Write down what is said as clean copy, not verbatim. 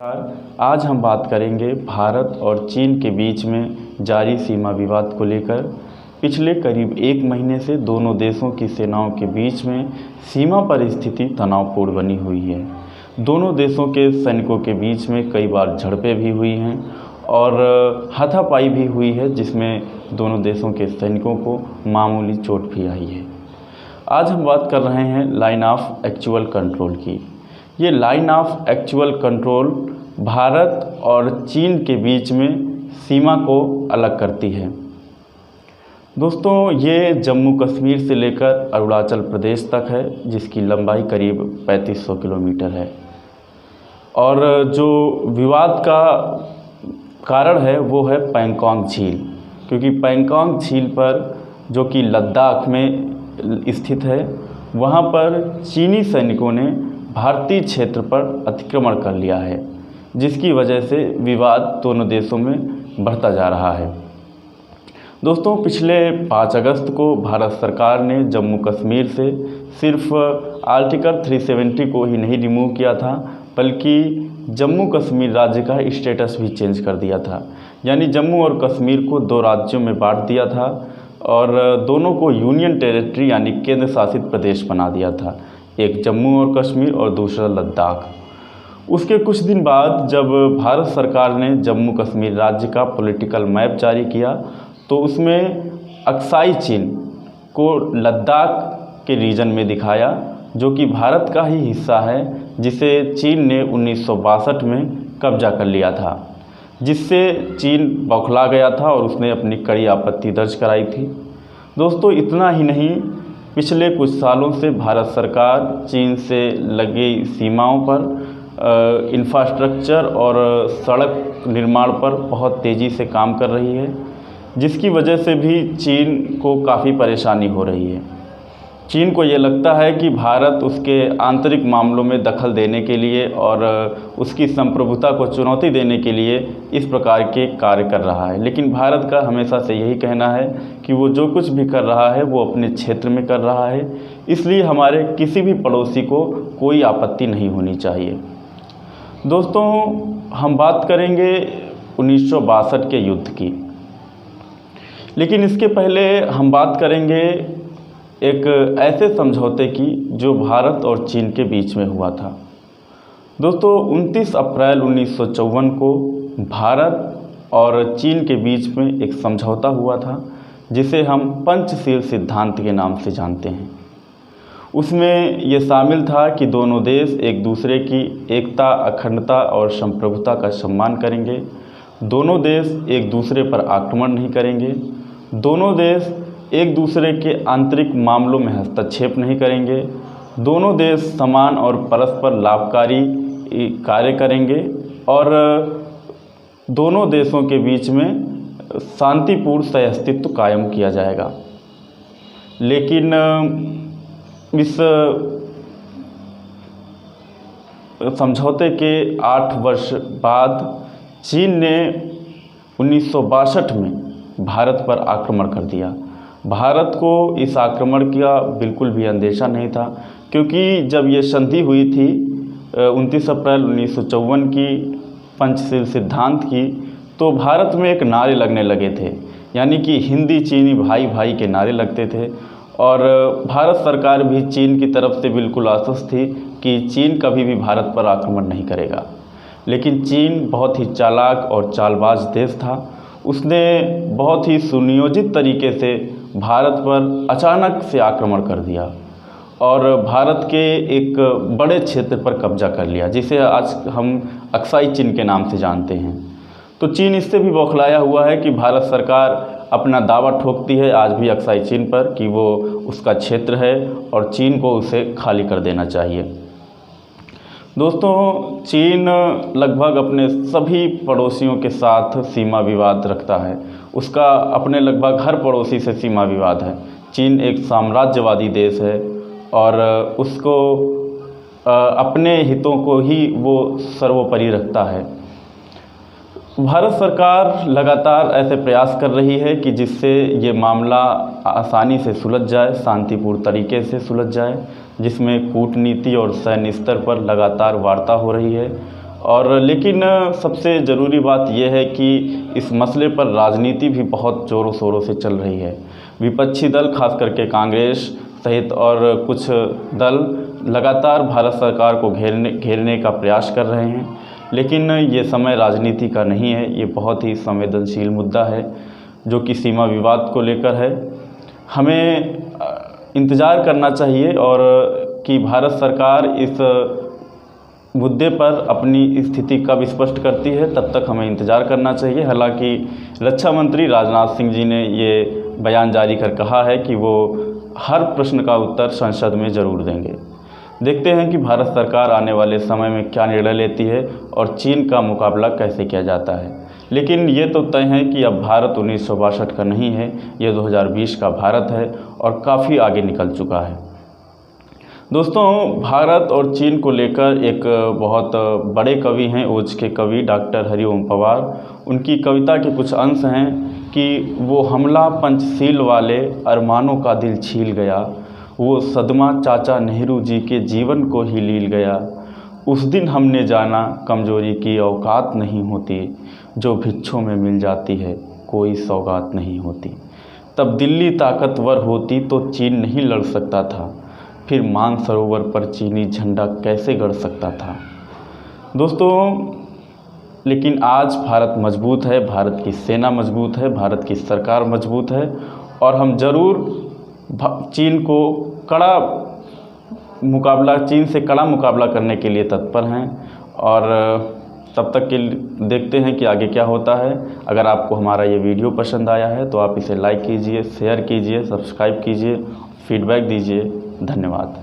आज हम बात करेंगे भारत और चीन के बीच में जारी सीमा विवाद को लेकर। पिछले करीब एक महीने से दोनों देशों की सेनाओं के बीच में सीमा पर स्थिति तनावपूर्ण बनी हुई है। दोनों देशों के सैनिकों के बीच में कई बार झड़पें भी हुई हैं और हाथापाई भी हुई है, जिसमें दोनों देशों के सैनिकों को मामूली चोट भी आई है। आज हम बात कर रहे हैं लाइन ऑफ एक्चुअल कंट्रोल की। ये line of actual control Bharat और चीन के बीच में सीमा को अलग करती है। दोस्तों, ये जम्मू कश्मीर से लेकर अरुणाचल प्रदेश तक है, जिसकी लंबाई करीब 3500 किलोमीटर है। और जो विवाद का कारण है वो है पैंगोंग झील, क्योंकि पैंगोंग झील पर, जो कि लद्दाख में स्थित है, वहाँ पर चीनी सैनिकों ने भारतीय क्षेत्र पर अतिक्रमण कर लिया है, जिसकी वजह से विवाद दोनों देशों में बढ़ता जा रहा है। दोस्तों, पिछले 5 अगस्त को भारत सरकार ने जम्मू कश्मीर से सिर्फ आर्टिकल 370 को ही नहीं रिमूव किया था, बल्कि जम्मू कश्मीर राज्य का स्टेटस भी चेंज कर दिया था। यानी जम्मू और कश्मीर को 2 राज्यों में बांट दिया था और दोनों को यूनियन टेरिटरी यानी केंद्र शासित प्रदेश बना दिया था, एक जम्मू और कश्मीर और दूसरा लद्दाख। उसके कुछ दिन बाद जब भारत सरकार ने जम्मू कश्मीर राज्य का पॉलिटिकल मैप जारी किया, तो उसमें अक्साई चीन को लद्दाख के रीजन में दिखाया, जो कि भारत का ही हिस्सा है, जिसे चीन ने 1962 में कब्जा कर लिया था, जिससे चीन बौखला गया था और उसने अपनी कड़ी आपत्ति दर्ज कराई थी। दोस्तों, इतना ही नहीं, पिछले कुछ सालों से भारत सरकार चीन से लगी सीमाओं पर इंफ्रास्ट्रक्चर और सड़क निर्माण पर बहुत तेज़ी से काम कर रही है, जिसकी वजह से भी चीन को काफ़ी परेशानी हो रही है। चीन को ये लगता है कि भारत उसके आंतरिक मामलों में दखल देने के लिए और उसकी संप्रभुता को चुनौती देने के लिए इस प्रकार के कार्य कर रहा है। लेकिन भारत का हमेशा से यही कहना है कि वो जो कुछ भी कर रहा है वो अपने क्षेत्र में कर रहा है, इसलिए हमारे किसी भी पड़ोसी को कोई आपत्ति नहीं होनी चाहिए। दोस्तों, हम बात करेंगे 1962 के युद्ध की, लेकिन इसके पहले हम बात करेंगे एक ऐसे समझौते की जो भारत और चीन के बीच में हुआ था। दोस्तों, 29 अप्रैल 1954 को भारत और चीन के बीच में एक समझौता हुआ था, जिसे हम पंचशील सिद्धांत के नाम से जानते हैं। उसमें ये शामिल था कि दोनों देश एक दूसरे की एकता, अखंडता और संप्रभुता का सम्मान करेंगे। दोनों देश एक दूसरे पर आक्रमण नहीं करेंगे। दोनों देश एक दूसरे के आंतरिक मामलों में हस्तक्षेप नहीं करेंगे। दोनों देश समान और परस्पर लाभकारी कार्य करेंगे और दोनों देशों के बीच में शांतिपूर्ण सहअस्तित्व कायम किया जाएगा। लेकिन इस समझौते के 8 वर्ष बाद चीन ने 1962 में भारत पर आक्रमण कर दिया। भारत को इस आक्रमण का बिल्कुल भी अंदेशा नहीं था, क्योंकि जब ये संधि हुई थी 29 अप्रैल 1954 की पंचशील सिद्धांत की, तो भारत में एक नारे लगने लगे थे, यानी कि हिंदी चीनी भाई भाई के नारे लगते थे। और भारत सरकार भी चीन की तरफ से बिल्कुल आश्वस्त थी कि चीन कभी भी भारत पर आक्रमण नहीं करेगा। लेकिन चीन बहुत ही चालाक और चालबाज देश था। उसने बहुत ही सुनियोजित तरीके से भारत पर अचानक से आक्रमण कर दिया और भारत के एक बड़े क्षेत्र पर कब्जा कर लिया, जिसे आज हम अक्साई चीन के नाम से जानते हैं। तो चीन इससे भी बौखलाया हुआ है कि भारत सरकार अपना दावा ठोकती है आज भी अक्साई चीन पर कि वो उसका क्षेत्र है और चीन को उसे खाली कर देना चाहिए। दोस्तों, चीन लगभग अपने सभी पड़ोसियों के साथ सीमा विवाद रखता है। उसका अपने लगभग हर पड़ोसी से सीमा विवाद है। चीन एक साम्राज्यवादी देश है और उसको अपने हितों को ही वो सर्वोपरि रखता है। भारत सरकार लगातार ऐसे प्रयास कर रही है कि जिससे ये मामला आसानी से सुलझ जाए, शांतिपूर्ण तरीके से सुलझ जाए, जिसमें कूटनीति और सैन्य स्तर पर लगातार वार्ता हो रही है और लेकिन सबसे ज़रूरी बात यह है कि इस मसले पर राजनीति भी बहुत ज़ोरों शोरों से चल रही है। विपक्षी दल खास करके कांग्रेस सहित और कुछ दल लगातार भारत सरकार को घेरने का प्रयास कर रहे हैं, लेकिन ये समय राजनीति का नहीं है। ये बहुत ही संवेदनशील मुद्दा है जो कि सीमा विवाद को लेकर है। हमें इंतज़ार करना चाहिए और कि भारत सरकार इस मुद्दे पर अपनी स्थिति कब स्पष्ट करती है, तब तक हमें इंतज़ार करना चाहिए। हालांकि रक्षा मंत्री राजनाथ सिंह जी ने ये बयान जारी कर कहा है कि वो हर प्रश्न का उत्तर संसद में ज़रूर देंगे। देखते हैं कि भारत सरकार आने वाले समय में क्या निर्णय लेती है और चीन का मुकाबला कैसे किया जाता है। लेकिन ये तो तय है कि अब भारत 1962 का नहीं है, ये 2020 का भारत है और काफ़ी आगे निकल चुका है। दोस्तों, भारत और चीन को लेकर एक बहुत बड़े कवि हैं, ओज के कवि डॉक्टर हरिओम पवार। उनकी कविता के कुछ अंश हैं कि वो हमला पंचशील वाले अरमानों का दिल छील गया, वो सदमा चाचा नेहरू जी के जीवन को ही लील गया। उस दिन हमने जाना कमज़ोरी की औकात नहीं होती, जो भिक्षों में मिल जाती है कोई सौगात नहीं होती। तब दिल्ली ताकतवर होती तो चीन नहीं लड़ सकता था, फिर मानसरोवर पर चीनी झंडा कैसे गड़ सकता था। दोस्तों, लेकिन आज भारत मजबूत है, भारत की सेना मजबूत है, भारत की सरकार मजबूत है और हम ज़रूर चीन से कड़ा मुकाबला करने के लिए तत्पर हैं। और तब तक के देखते हैं कि आगे क्या होता है। अगर आपको हमारा ये वीडियो पसंद आया है तो आप इसे लाइक कीजिए, शेयर कीजिए, सब्सक्राइब कीजिए, फीडबैक दीजिए। धन्यवाद।